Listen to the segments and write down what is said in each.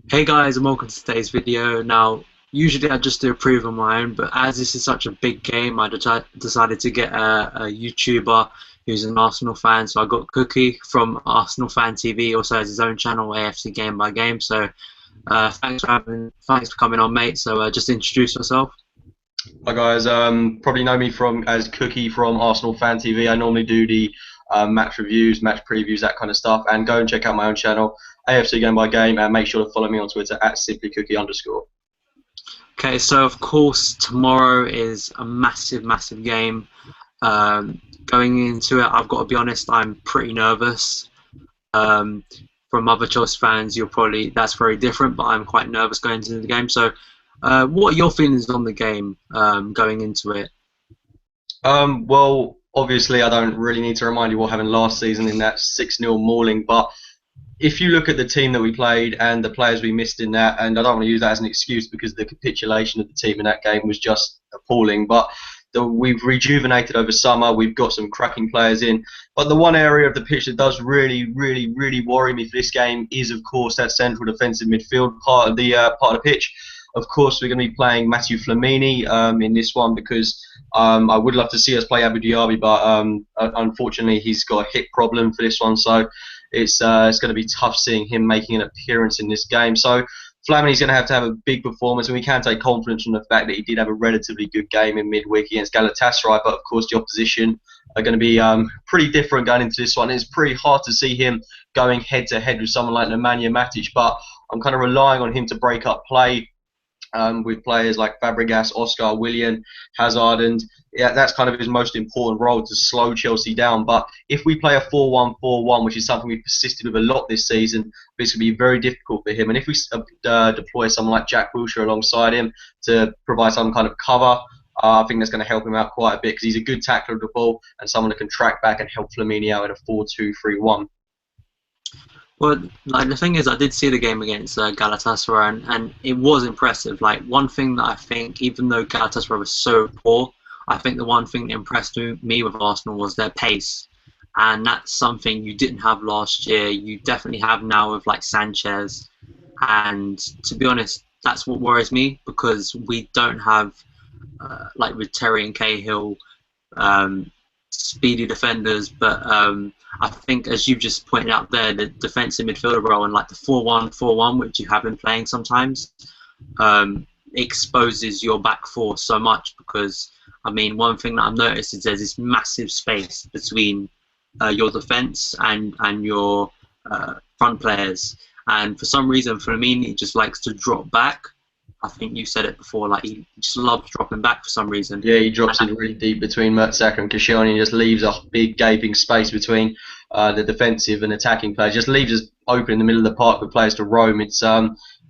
Hey guys, and welcome to today's video. Now, usually I just do a preview on my own, but as this is such a big game, I decided to get a YouTuber who's an Arsenal fan. So I got Cookie from Arsenal Fan TV, also has his own channel, AFC Game by Game. So thanks for coming on, mate. So just introduce yourself. Hi guys, probably know me from as Cookie from Arsenal Fan TV. I normally do the match reviews, match previews, that kind of stuff. And go and check out my own channel, AFC Game by Game, and make sure to follow me on Twitter at @simplycookie_. Okay, so of course tomorrow is a massive game. Going into it, I've got to be honest, I'm pretty nervous. From other Chelsea fans, that's very different, but I'm quite nervous going into the game. So, what are your feelings on the game going into it? Well, obviously, I don't really need to remind you what happened last season in that 6-0 mauling, but if you look at the team that we played and the players we missed in that, and I don't want to use that as an excuse because the capitulation of the team in that game was just appalling, but we've rejuvenated over summer. We've got some cracking players in, but the one area of the pitch that does really worry me for this game is, of course, that central defensive midfield part of the pitch. Of course, we're going to be playing Matthew Flamini in this one because I would love to see us play Abu Dhabi, but unfortunately he's got a hip problem for this one, so it's going to be tough seeing him making an appearance in this game. So Flamini's going to have a big performance, and we can take confidence from the fact that he did have a relatively good game in midweek against Galatasaray, but of course the opposition are going to be pretty different going into this one. It's pretty hard to see him going head-to-head with someone like Nemanja Matic, but I'm kind of relying on him to break up play with players like Fabregas, Oscar, Willian, Hazard, and yeah, that's kind of his most important role, to slow Chelsea down. But if we play a 4-1-4-1, which is something we've persisted with a lot this season, it's going to be very difficult for him. And if we deploy someone like Jack Wilshere alongside him to provide some kind of cover, I think that's going to help him out quite a bit because he's a good tackler of the ball and someone that can track back and help Flamini out in a 4-2-3-1. Well, like the thing is, I did see the game against Galatasaray, and it was impressive. Like one thing that I think, even though Galatasaray was so poor, I think the one thing that impressed me with Arsenal was their pace, and that's something you didn't have last year. You definitely have now with like Sanchez, and to be honest, that's what worries me because we don't have like with Terry and Cahill. Speedy defenders, but I think, as you've just pointed out there, the defensive midfielder role and like the 4-1-4-1, which you have been playing sometimes, exposes your back four so much because, I mean, one thing that I've noticed is there's this massive space between your defence and your front players, and for some reason Firmino just likes to drop back. I think you said it before, like he just loves dropping back for some reason. Yeah, he drops in really deep between Mertesacker and Koscielny and just leaves a big gaping space between the defensive and attacking players. Just leaves us open in the middle of the park for players to roam. It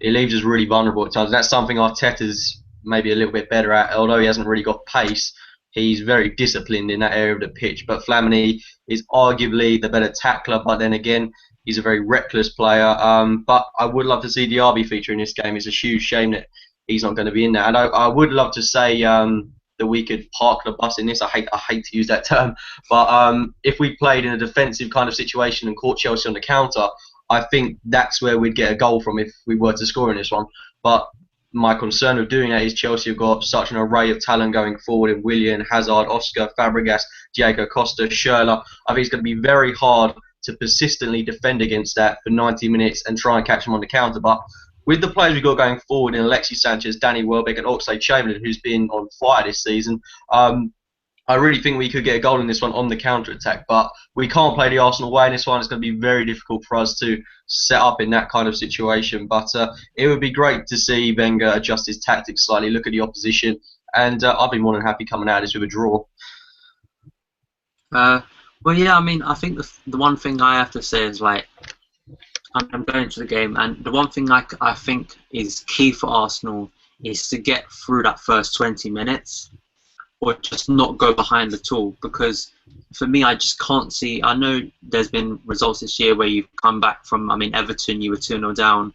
leaves us really vulnerable at times. That's something Arteta's maybe a little bit better at. Although he hasn't really got pace, he's very disciplined in that area of the pitch. But Flamini is arguably the better tackler, but then again, he's a very reckless player. But I would love to see Diaby feature in this game. It's a huge shame that he's not going to be in there. And I would love to say that we could park the bus in this. I hate to use that term, but if we played in a defensive kind of situation and caught Chelsea on the counter, I think that's where we'd get a goal from if we were to score in this one. But my concern of doing that is Chelsea have got such an array of talent going forward in Willian, Hazard, Oscar, Fabregas, Diego Costa, Schürrle. I think it's going to be very hard to persistently defend against that for 90 minutes and try and catch them on the counter. But with the players we've got going forward in Alexis Sanchez, Danny Welbeck, and Oxlade-Chamberlain, who's been on fire this season, I really think we could get a goal in this one on the counter-attack. But we can't play the Arsenal way in this one. It's going to be very difficult for us to set up in that kind of situation. But it would be great to see Wenger adjust his tactics slightly, look at the opposition, and I'd be more than happy coming out of this with a draw. Well, yeah, I mean, I think the one thing I have to say is, like, I'm going to the game, and the one thing I think is key for Arsenal is to get through that first 20 minutes or just not go behind at all, because for me, I just can't see. I know there's been results this year where you've come back from, I mean, Everton, you were 2-0 down,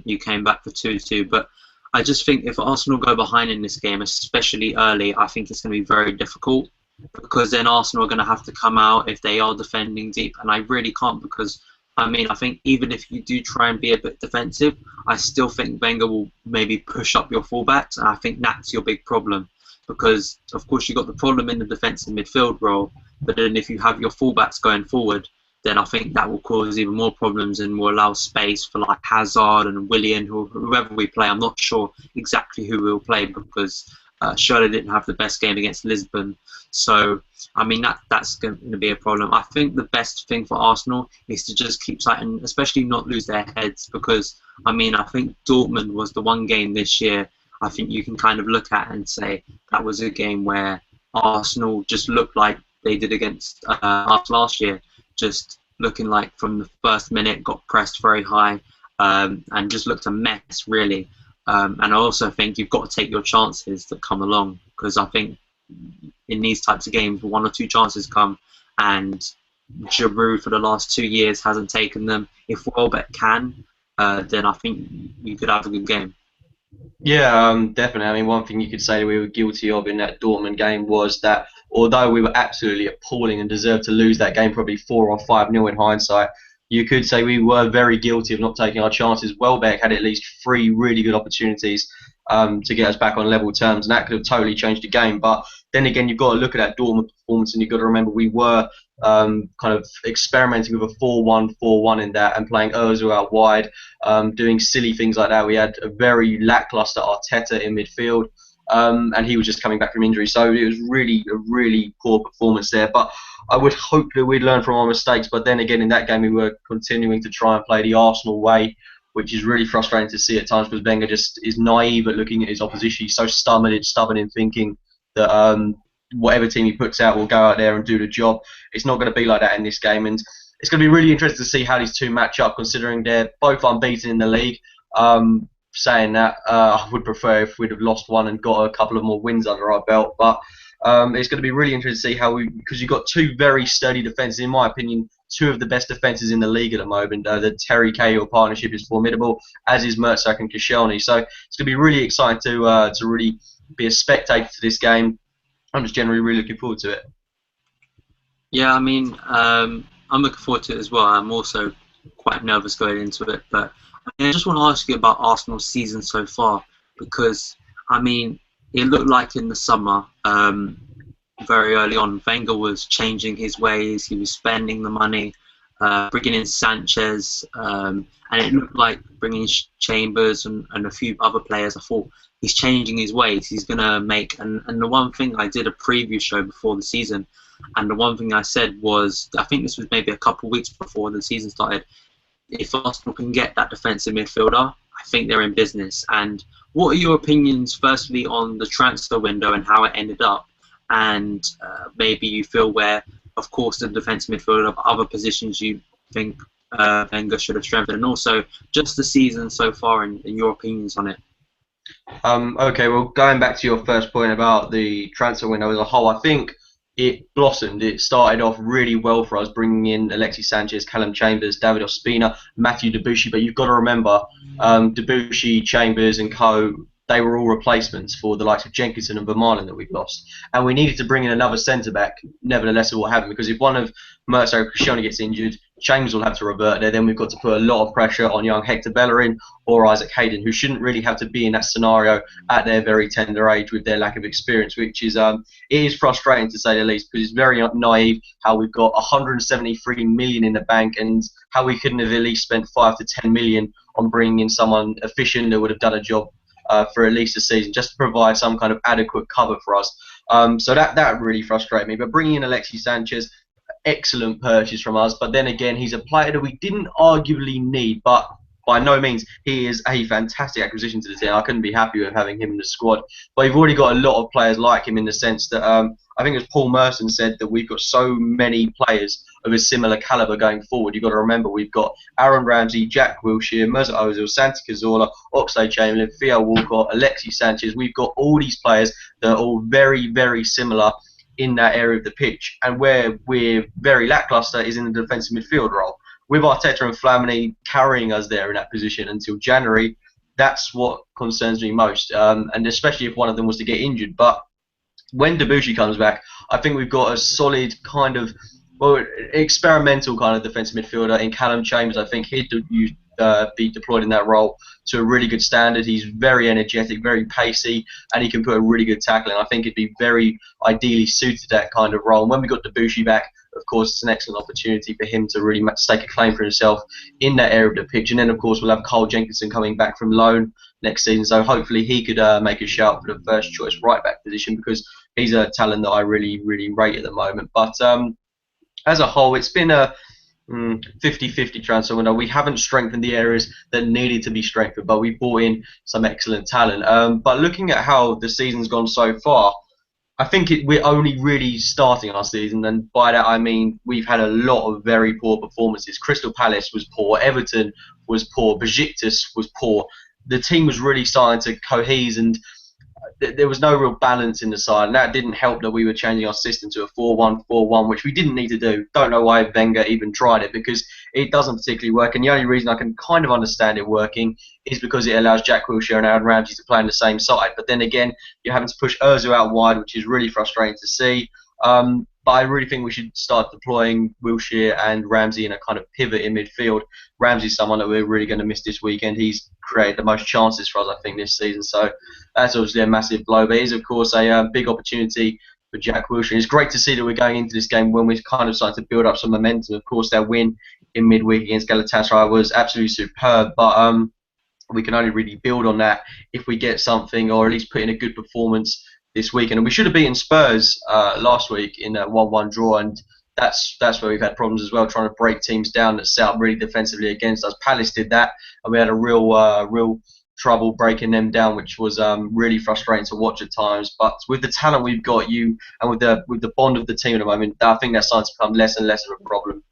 you came back for 2-2, but I just think if Arsenal go behind in this game, especially early, I think it's going to be very difficult, because then Arsenal are going to have to come out if they are defending deep, and I really can't, because I mean, I think even if you do try and be a bit defensive, I still think Wenger will maybe push up your fullbacks, and I think that's your big problem. Because, of course, you've got the problem in the defensive midfield role, but then if you have your fullbacks going forward, then I think that will cause even more problems and will allow space for like Hazard and Willian, whoever we play. I'm not sure exactly who we'll play because Schürrle didn't have the best game against Lisbon. So, I mean, that's going to be a problem. I think the best thing for Arsenal is to just keep tight and especially not lose their heads because, I mean, I think Dortmund was the one game this year I think you can kind of look at and say that was a game where Arsenal just looked like they did against us last year, just looking like from the first minute got pressed very high and just looked a mess, really. And I also think you've got to take your chances that come along because I think in these types of games, one or two chances come, and Giroud for the last 2 years hasn't taken them. If Welbeck can, then I think you could have a good game. Yeah, definitely. I mean, one thing you could say we were guilty of in that Dortmund game was that although we were absolutely appalling and deserved to lose that game probably 4 or 5-0 in hindsight, you could say we were very guilty of not taking our chances. Welbeck had at least 3 really good opportunities to get us back on level terms, and that could have totally changed the game. But then again, you've got to look at that Dortmund performance, and you've got to remember we were kind of experimenting with a 4-1-4-1 in that and playing Ozil out wide, doing silly things like that. We had a very lackluster Arteta in midfield, and he was just coming back from injury. So it was really a really poor performance there. But I would hope that we'd learn from our mistakes. But then again, in that game, we were continuing to try and play the Arsenal way, which is really frustrating to see at times because Wenger just is naive at looking at his opposition. He's so stubborn in thinking that whatever team he puts out will go out there and do the job. It's not going to be like that in this game, and it's going to be really interesting to see how these two match up, considering they're both unbeaten in the league. Saying that, I would prefer if we'd have lost one and got a couple of more wins under our belt, but it's going to be really interesting to see how because you've got 2 very sturdy defences, in my opinion, 2 of the best defences in the league at the moment. The Terry Cahill partnership is formidable, as is Mertesacker and Koscielny. So it's going to be really exciting to really be a spectator to this game. I'm just generally really looking forward to it. Yeah, I mean, I'm looking forward to it as well. I'm also quite nervous going into it, but I just want to ask you about Arsenal's season so far because, I mean, it looked like in the summer, very early on, Wenger was changing his ways. He was spending the money, bringing in Sanchez, and it looked like bringing Chambers and a few other players. I thought he's changing his ways. He's going to make, and the one thing I did a preview show before the season, and the one thing I said was, I think this was maybe a couple of weeks before the season started, if Arsenal can get that defensive midfielder, I think they're in business. And what are your opinions, firstly, on the transfer window and how it ended up? And maybe you feel where, of course, the defensive midfielder of other positions you think Wenger should have strengthened, and also just the season so far and your opinions on it. Okay, well, going back to your first point about the transfer window as a whole, I think it blossomed. It started off really well for us, bringing in Alexis Sanchez, Callum Chambers, David Ospina, Matthew Debuchy. But you've got to remember, Debuchy, Chambers, and co. They were all replacements for the likes of Jenkinson and Vermaelen that we've lost, and we needed to bring in another centre back. Nevertheless, it will happen because if one of Mertesacker or Koscielny gets injured, Chambers will have to revert there. Then we've got to put a lot of pressure on young Hector Bellerin or Isaac Hayden, who shouldn't really have to be in that scenario at their very tender age with their lack of experience, which is it is frustrating to say the least because it's very naive how we've got 173 million in the bank and how we couldn't have at least spent 5 to 10 million on bringing in someone efficient that would have done a job for at least a season, just to provide some kind of adequate cover for us. So that really frustrated me. But bringing in Alexis Sanchez, excellent purchase from us. But then again, he's a player that we didn't arguably need, but by no means he is a fantastic acquisition to the team. I couldn't be happy with having him in the squad. But we've already got a lot of players like him in the sense that I think as Paul Merson said that we've got so many players of a similar calibre going forward. You've got to remember we've got Aaron Ramsey, Jack Wilshere, Mesut Ozil, Santi Cazorla, Oxlade-Chamberlain, Theo Walcott, Alexis Sanchez. We've got all these players that are all very, very similar in that area of the pitch, and where we're very lackluster is in the defensive midfield role. With Arteta and Flamini carrying us there in that position until January, that's what concerns me most, and especially if one of them was to get injured. But when Debuchy comes back, I think we've got a solid kind of, well, experimental kind of defensive midfielder in Callum Chambers. I think he'd be deployed in that role to a really good standard. He's very energetic, very pacey, and he can put a really good tackle in. I think he'd be very ideally suited to that kind of role. And when we got Debussy back, of course, it's an excellent opportunity for him to really stake a claim for himself in that area of the pitch. And then, of course, we'll have Cole Jenkinson coming back from loan next season, so hopefully he could make a shout for the first choice right back position, because he's a talent that I really rate at the moment. But as a whole, it's been a 50-50 transfer window. We haven't strengthened the areas that needed to be strengthened, but we brought in some excellent talent. But looking at how the season's gone so far, I think we're only really starting our season, and by that I mean we've had a lot of very poor performances. Crystal Palace was poor, Everton was poor, Besiktas was poor. The team was really starting to cohese, and there was no real balance in the side, and that didn't help that we were changing our system to a 4-1-4-1, which we didn't need to do. Don't know why Wenger even tried it, because it doesn't particularly work, and the only reason I can kind of understand it working is because it allows Jack Wilshere and Aaron Ramsey to play on the same side. But then again, you're having to push Ozil out wide, which is really frustrating to see. But I really think we should start deploying Wilshere and Ramsey in a kind of pivot in midfield. Ramsey's someone that we're really going to miss this weekend. He's created the most chances for us, I think, this season. So that's obviously a massive blow. But it is, of course, a big opportunity for Jack Wilshere. It's great to see that we're going into this game when we're kind of starting to build up some momentum. Of course, their win in midweek against Galatasaray was absolutely superb. But we can only really build on that if we get something, or at least put in a good performance this weekend. And we should have beaten Spurs last week in a 1-1 draw, and that's where we've had problems as well, trying to break teams down that set up really defensively against us. Palace did that, and we had a real trouble breaking them down, which was really frustrating to watch at times. But with the talent we've got, and with the bond of the team at the moment, I think that's starting to become less and less of a problem.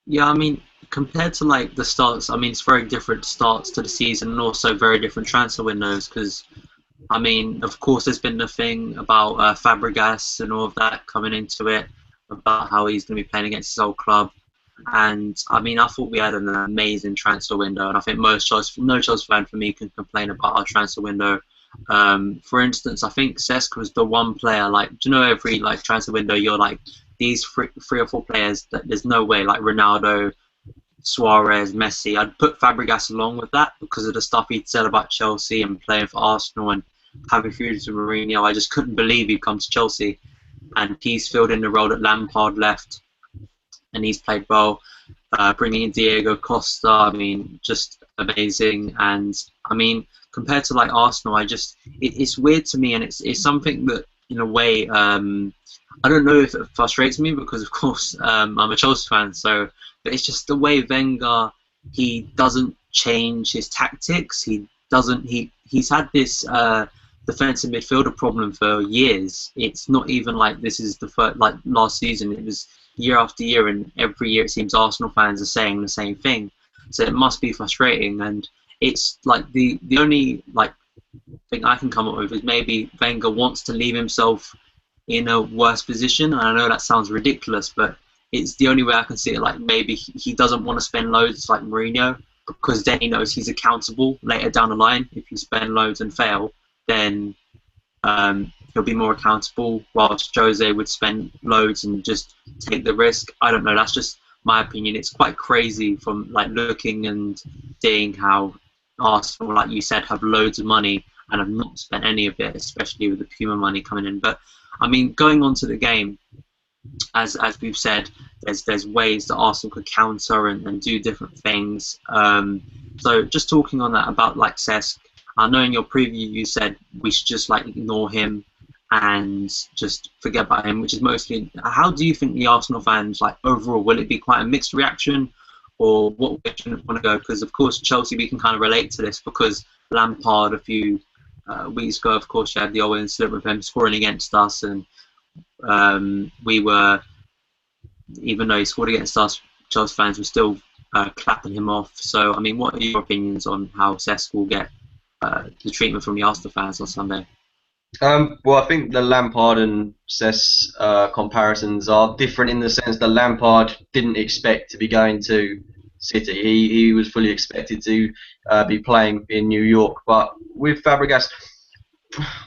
Yeah, I mean, compared to like the starts, I mean, it's very different starts to the season, and also very different transfer windows, because I mean, of course, there's been the thing about Fabregas and all of that coming into it, about how he's going to be playing against his old club. And I mean, I thought we had an amazing transfer window, and I think no Chelsea fan for me can complain about our transfer window. For instance, I think Cesc was the one player, like, do you know, every like transfer window, you're like, these three or four players that there's no way, like Ronaldo, Suarez, Messi. I'd put Fabregas along with that because of the stuff he'd said about Chelsea and playing for Arsenal and having feuds with Mourinho. I just couldn't believe he'd come to Chelsea, and he's filled in the role that Lampard left, and he's played well. Bringing in Diego Costa, I mean, just amazing. And I mean, compared to like Arsenal, it's weird to me, and it's something that in a way I don't know if it frustrates me, because of course I'm a Chelsea fan, so. But it's just the way Wenger, he doesn't change his tactics. He's had this defensive midfielder problem for years. It's not even like this is the first, like last season. It was year after year, and every year it seems Arsenal fans are saying the same thing. So it must be frustrating, and it's like the only like thing I can come up with is maybe Wenger wants to leave himself in a worse position. And I know that sounds ridiculous, but it's the only way I can see it. Like, maybe he doesn't want to spend loads like Mourinho, because then he knows he's accountable later down the line. If you spend loads and fail, then he'll be more accountable, whilst Jose would spend loads and just take the risk. I don't know, that's just my opinion. It's quite crazy from like looking and seeing how Arsenal, like you said, have loads of money and have not spent any of it, especially with the Puma money coming in. But I mean, going on to the game, as we've said, there's ways that Arsenal could counter and do different things. So just talking on that about like Cesc, I know in your preview you said we should just like ignore him and just forget about him, which is mostly. How do you think the Arsenal fans, like overall, will it be quite a mixed reaction, or what way do you want to go? Because of course Chelsea, we can kind of relate to this, because Lampard a few weeks ago, of course, you had the old incident with him scoring against us, and we were, even though he scored against us, Chelsea fans were still clapping him off. So, I mean, what are your opinions on how Cesc will get the treatment from the Arsenal fans on Sunday? Well, I think the Lampard and Cesc comparisons are different in the sense that Lampard didn't expect to be going to City. He was fully expected to be playing in New York. But with Fabregas,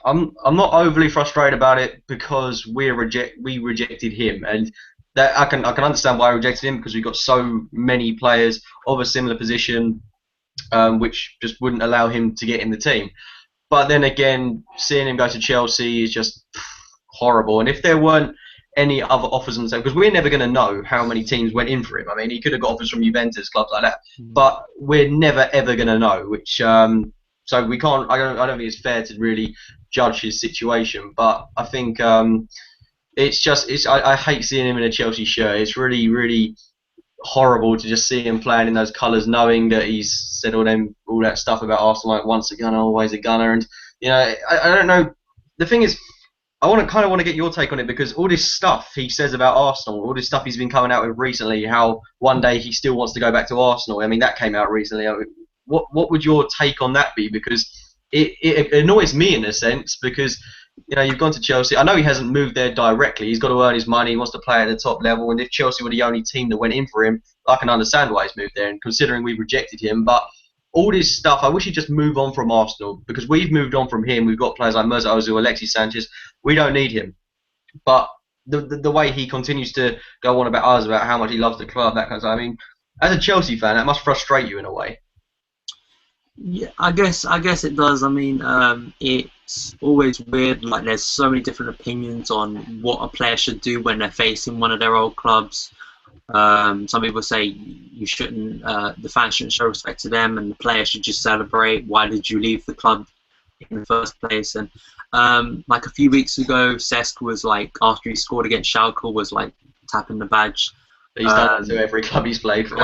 I'm not overly frustrated about it, because we rejected him, and that I can understand why I rejected him, because we've got so many players of a similar position, which just wouldn't allow him to get in the team. But then again, seeing him go to Chelsea is just horrible. And if there weren't any other offers on the table, because we're never going to know how many teams went in for him. I mean, he could have got offers from Juventus, clubs like that, but we're never ever going to know. Which so we can't. I don't think it's fair to really judge his situation. But I think I hate seeing him in a Chelsea shirt. It's really horrible to just see him playing in those colours, knowing that he's said all that stuff about Arsenal, like once a gunner, always a gunner. And I don't know. The thing is, I kind of want to get your take on it, because all this stuff he says about Arsenal, all this stuff he's been coming out with recently, how one day he still wants to go back to Arsenal. I mean, that came out recently. I mean, what would your take on that be? Because it annoys me in a sense, because you've gone to Chelsea. I know he hasn't moved there directly. He's got to earn his money. He wants to play at the top level. And if Chelsea were the only team that went in for him, I can understand why he's moved there. And considering we rejected him, but all this stuff, I wish he'd just move on from Arsenal, because we've moved on from him. We've got players like Mesut Ozil, Alexis Sanchez. We don't need him. But the way he continues to go on about us, about how much he loves the club, that kind of stuff. I mean, as a Chelsea fan, that must frustrate you in a way. Yeah, I guess it does. I mean, it's always weird. Like, there's so many different opinions on what a player should do when they're facing one of their old clubs. Some people say you shouldn't, the fans shouldn't show respect to them, and the player should just celebrate. Why did you leave the club in the first place? And like a few weeks ago, Cesc was like, after he scored against Schalke, was like tapping the badge. He's done that to every club he's played for.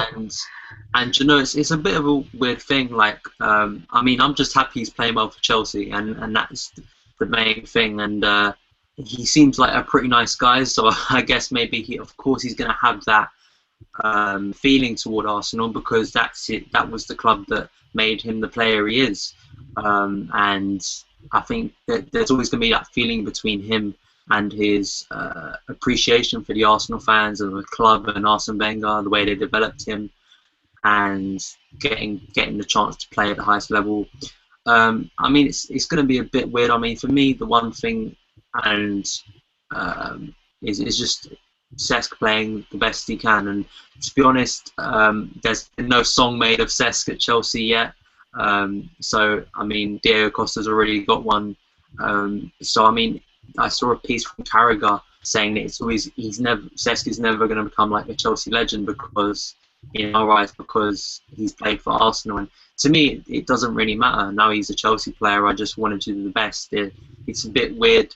And it's a bit of a weird thing. Like, I mean, I'm just happy he's playing well for Chelsea, and that's the main thing. And he seems like a pretty nice guy, so I guess maybe of course he's going to have that feeling toward Arsenal, because that's it. That was the club that made him the player he is. And I think that there's always going to be that feeling between him and his appreciation for the Arsenal fans and the club and Arsene Wenger, the way they developed him, and getting the chance to play at the highest level. I mean, it's going to be a bit weird. I mean, for me, the one thing is just Cesc playing the best he can. And to be honest, there's been no song made of Cesc at Chelsea yet. So I mean, Diego Costa's already got one. So I mean, I saw a piece from Carragher saying that Cesc is never going to become like a Chelsea legend, because in our eyes, because he's played for Arsenal. And to me, it doesn't really matter. Now he's a Chelsea player. I just wanted to do the best. It's a bit weird,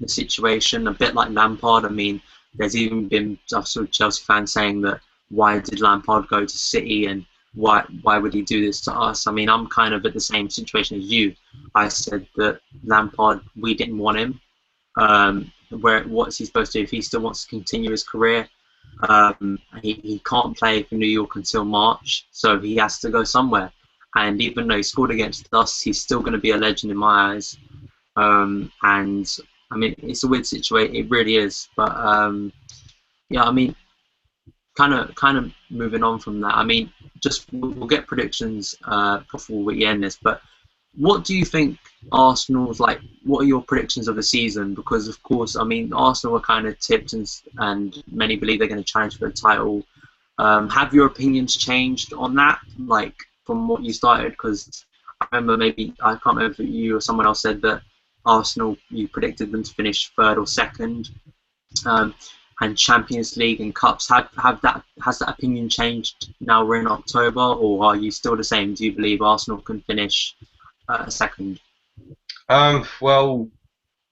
the situation, a bit like Lampard. I mean, there's even been Chelsea fans saying that why did Lampard go to City, and why would he do this to us? I mean, I'm kind of at the same situation as you. I said that Lampard, we didn't want him. What's he supposed to do if he still wants to continue his career? He can't play for New York until March, so he has to go somewhere. And even though he scored against us, he's still going to be a legend in my eyes. And I mean, it's a weird situation. It really is. But yeah, I mean, kind of moving on from that. I mean, we'll get predictions before we end this. But what do you think Arsenal's like? What are your predictions of the season? Because of course, I mean, Arsenal are kind of tipped, and many believe they're going to challenge for the title. Have your opinions changed on that, like from what you started? Because I remember, I can't remember if you or someone else said that Arsenal, you predicted them to finish third or second. And Champions League and Cups, has that opinion changed now we're in October, or are you still the same? Do you believe Arsenal can finish second? Well,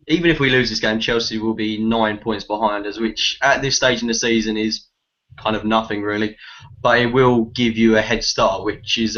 even if we lose this game, Chelsea will be 9 points behind us, which at this stage in the season is kind of nothing really, but it will give you a head start, which is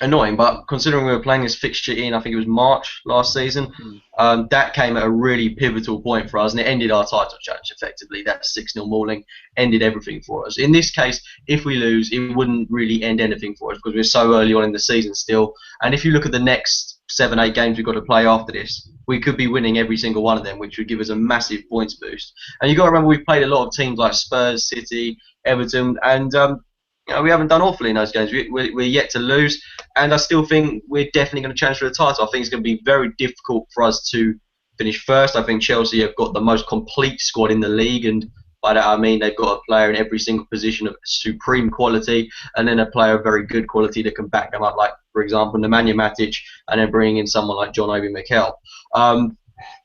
annoying. But considering we were playing this fixture in, I think it was March last season, that came at a really pivotal point for us, and it ended our title challenge effectively. That 6-0 mauling ended everything for us. In this case, if we lose, it wouldn't really end anything for us, because we're so early on in the season still. And if you look at the next 7-8 games we've got to play after this, we could be winning every single one of them, which would give us a massive points boost. And you've got to remember, we've played a lot of teams like Spurs, City, Everton, and we haven't done awfully in those games. We're yet to lose, and I still think we're definitely going to challenge for the title. I think it's going to be very difficult for us to finish first. I think Chelsea have got the most complete squad in the league, and By that I mean they've got a player in every single position of supreme quality, and then a player of very good quality that can back them up, like, for example, Nemanja Matic, and then bringing in someone like John Obi Mikel.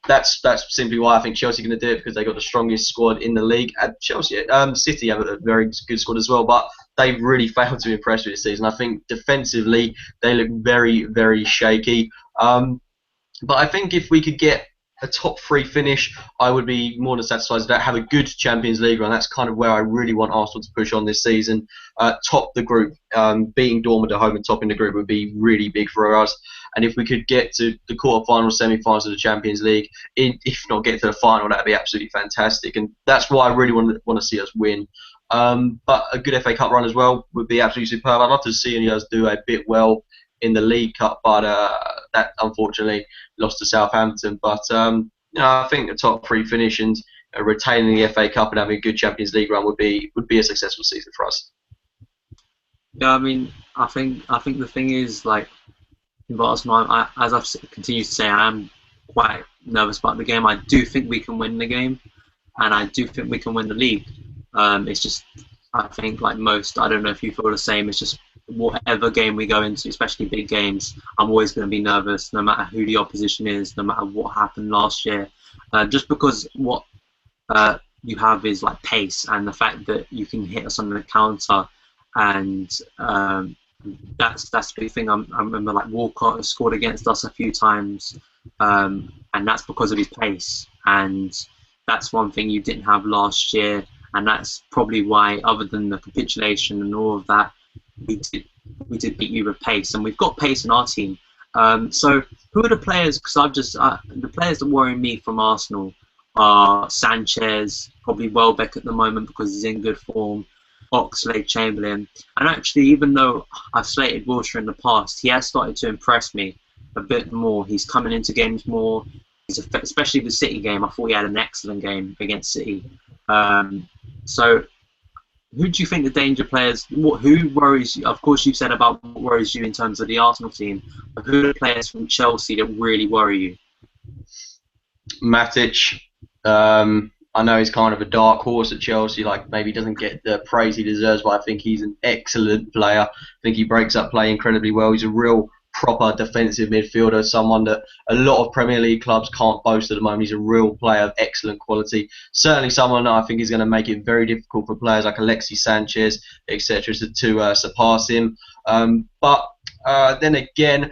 That's simply why I think Chelsea are going to do it, because they've got the strongest squad in the league. City have a very good squad as well, but they've really failed to impress me this season. I think defensively they look very, very shaky. But I think if we could get a top 3 finish, I would be more than satisfied with that. Have a good Champions League run. That's kind of where I really want Arsenal to push on this season. Top the group, beating Dortmund at home and topping the group would be really big for us. And if we could get to the quarterfinals, semi-finals of the Champions League, if not get to the final, that'd be absolutely fantastic. And that's why I really want to see us win. But a good FA Cup run as well would be absolutely superb. I'd love to see us do a bit well in the League Cup, but that unfortunately lost to Southampton. But I think a top 3 finish and retaining the FA Cup and having a good Champions League run would be a successful season for us. Yeah, I mean, I think the thing is, like, in Arsenal, as I've continued to say, I am quite nervous about the game. I do think we can win the game, and I do think we can win the league. It's just, I think, like most, I don't know if you feel the same. It's just whatever game we go into, especially big games, I'm always going to be nervous, no matter who the opposition is, no matter what happened last year. Just because what you have is like pace, and the fact that you can hit us on the counter, and that's the big thing. I remember like Walcott has scored against us a few times, and that's because of his pace, and that's one thing you didn't have last year, and that's probably why, other than the capitulation and all of that, we did beat you with pace, and we've got pace in our team. So who are the players? Because the players that worry me from Arsenal are Sanchez, probably Welbeck at the moment because he's in good form, Oxlade-Chamberlain, and actually, even though I've slated Wilshere in the past, he has started to impress me a bit more. He's coming into games more. Especially the City game, I thought he had an excellent game against City. So who do you think the danger players? Who worries you? Of course, you've said about what worries you in terms of the Arsenal team, but who are the players from Chelsea that really worry you? Matic. I know he's kind of a dark horse at Chelsea. Like, maybe doesn't get the praise he deserves, but I think he's an excellent player. I think he breaks up play incredibly well. He's a real proper defensive midfielder, someone that a lot of Premier League clubs can't boast at the moment. He's a real player of excellent quality. Certainly someone that I think is going to make it very difficult for players like Alexis Sanchez, etc., to surpass him. But then again,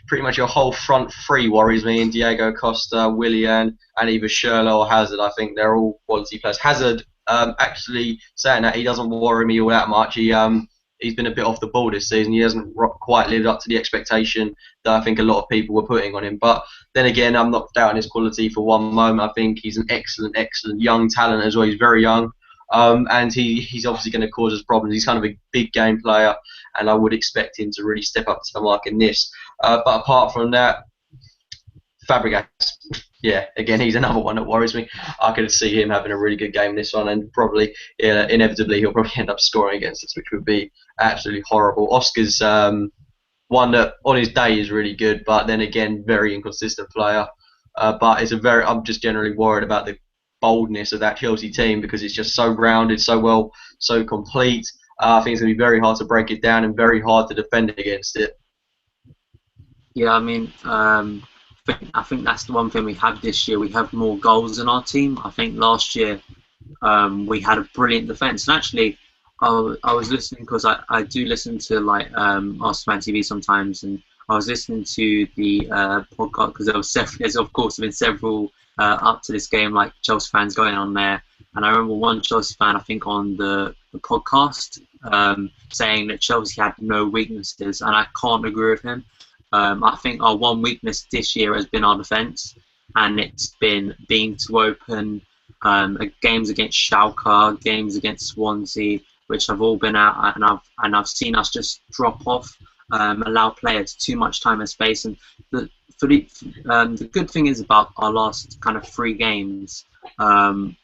pretty much your whole front 3 worries me, in Diego Costa, Willian, and either Schürrle or Hazard. I think they're all quality players. Hazard, actually saying that, he doesn't worry me all that much. He's been a bit off the ball this season. He hasn't quite lived up to the expectation that I think a lot of people were putting on him. But then again, I'm not doubting his quality for one moment. I think he's an excellent young talent as well. He's very young. And he's obviously going to cause us problems. He's kind of a big game player, and I would expect him to really step up to the mark in this. But apart from that, Fabregas, yeah, again, he's another one that worries me. I could see him having a really good game in this one, and probably, inevitably, he'll probably end up scoring against us, which would be absolutely horrible. Oscar's one that on his day is really good, but then again, very inconsistent player. But I'm just generally worried about the boldness of that Chelsea team, because it's just so rounded, so complete. I think it's going to be very hard to break it down and very hard to defend against it. Yeah, I mean, I think that's the one thing we have this year. We have more goals in our team. I think last year we had a brilliant defence. And actually, I was listening, because I do listen to like Arsenal TV sometimes, and I was listening to the podcast, because there's of course been several up to this game, like Chelsea fans going on there. And I remember one Chelsea fan, I think, on the podcast saying that Chelsea had no weaknesses, and I can't agree with him. I think our one weakness this year has been our defence, and it's been being too open. Games against Schalke, games against Swansea, which have all been out, and I've seen us just drop off, allow players too much time and space. And the good thing is about our last kind of 3 games, kind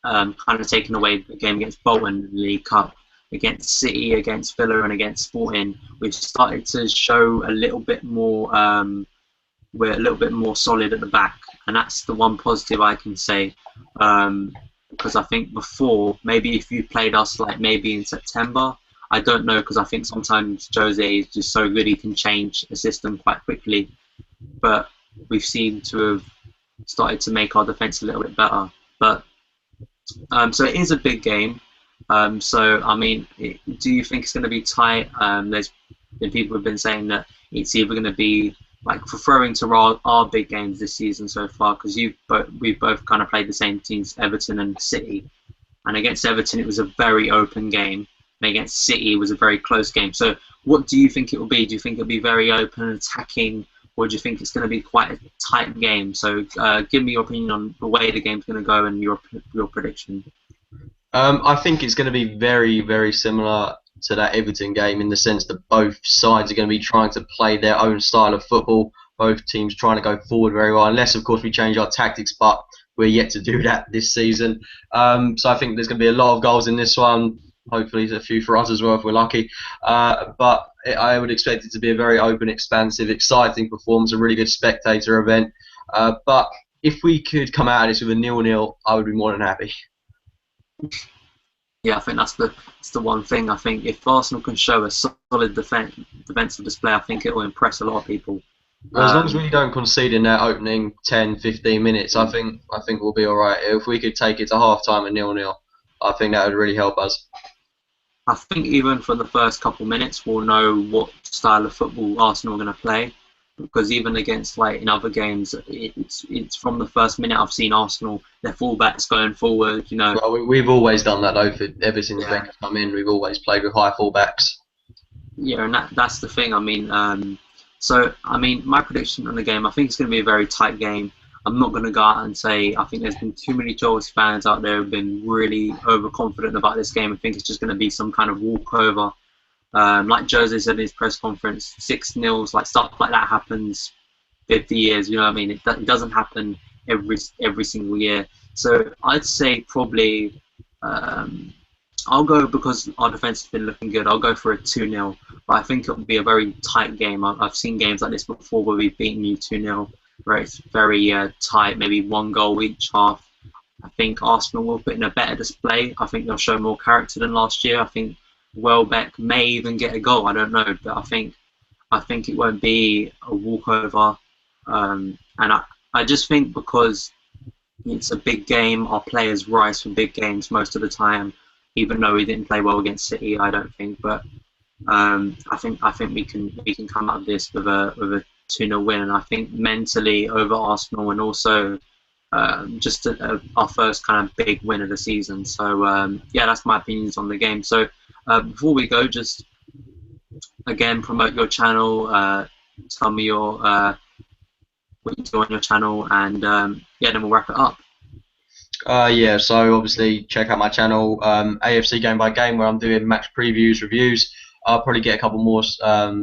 of taking away the game against Bolton in the League Cup, against City, against Villa, and against Sporting, we've started to show a little bit more. We're a little bit more solid at the back, and that's the one positive I can say. because I think before, maybe if you played us like maybe in September, I don't know, because I think sometimes Jose is just so good he can change a system quite quickly. But we've seemed to have started to make our defense a little bit better. But so it is a big game. So I mean, do you think it's going to be tight? There's been people have been saying that it's either going to be like referring to our big games this season so far, because we've both kind of played the same teams, Everton and City, and against Everton it was a very open game, and against City it was a very close game. So what do you think it will be? Do you think it'll be very open, attacking, or do you think it's going to be quite a tight game? So give me your opinion on the way the game's going to go and your prediction. I think it's going to be very, very similar to that Everton game in the sense that both sides are going to be trying to play their own style of football. Both teams trying to go forward very well, unless of course we change our tactics, but we're yet to do that this season. So I think there's going to be a lot of goals in this one. Hopefully there's a few for us as well if we're lucky. But I would expect it to be a very open, expansive, exciting performance, a really good spectator event. But if we could come out of this with a 0-0, I would be more than happy. Yeah, I think that's the one thing. I think if Arsenal can show a solid defensive display, I think it will impress a lot of people. Well, as long as we don't concede in that opening 10, 15 minutes, I think we'll be all right. If we could take it to half-time at 0-0, I think that would really help us. I think even for the first couple minutes, we'll know what style of football Arsenal are going to play. Because even against, like, in other games, it's from the first minute I've seen Arsenal, their fullbacks going forward, you know. Well, we've always done that though. Ever since Wenger's come in, we've always played with high fullbacks. Yeah, and that's the thing. I mean, so I mean, my prediction on the game, I think it's going to be a very tight game. I'm not going to go out and say I think there's been too many Chelsea fans out there who've been really overconfident about this game. I think it's just going to be some kind of walkover. Like Jose said in his press conference, 6-0, like stuff like that happens 50 years. You know what I mean? It doesn't happen every single year. So I'd say probably I'll go, because our defense has been looking good. I'll go for a 2-0. But I think it'll be a very tight game. I've seen games like this before where we've beaten you 2-0, where it's very tight, maybe one goal each half. I think Arsenal will put in a better display. I think they'll show more character than last year. I think Welbeck may even get a goal. I don't know, but I think it won't be a walkover. And I just think because it's a big game, our players rise for big games most of the time. Even though we didn't play well against City, I don't think. But I think we can come out of this with a 2-0 win. And I think mentally over Arsenal, and also just our first kind of big win of the season. So yeah, that's my opinions on the game. So before we go, just again promote your channel. Tell me what you do on your channel, and yeah, then we'll wrap it up. Yeah, so obviously check out my channel, AFC GameByGame, where I'm doing match previews, reviews. I'll probably get a couple more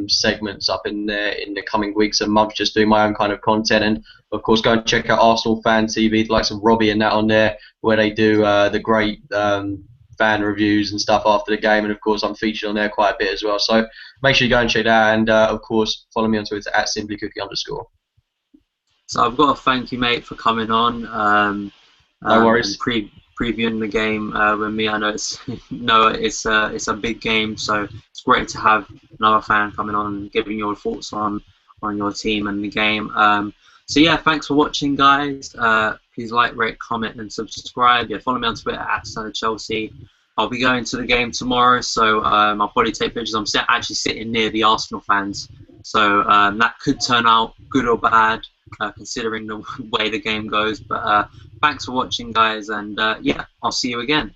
segments up in there in the coming weeks and months, just doing my own kind of content. And of course, go and check out Arsenal Fan TV, like some Robbie and that on there, where they do the great fan reviews and stuff after the game. And of course, I'm featured on there quite a bit as well. So make sure you go and check that out. And of course, follow me on Twitter at @simplycookie_. So I've got to thank you, mate, for coming on. No worries. Previewing the game with me. I know it's a big game, so it's great to have another fan coming on and giving your thoughts on your team and the game. So yeah, thanks for watching, guys. Please like, rate, comment, and subscribe. Yeah, follow me on Twitter @SonofChelsea. I'll be going to the game tomorrow, so I'll probably take pictures. I'm actually sitting near the Arsenal fans, so that could turn out good or bad, considering the way the game goes. But thanks for watching, guys, and yeah, I'll see you again.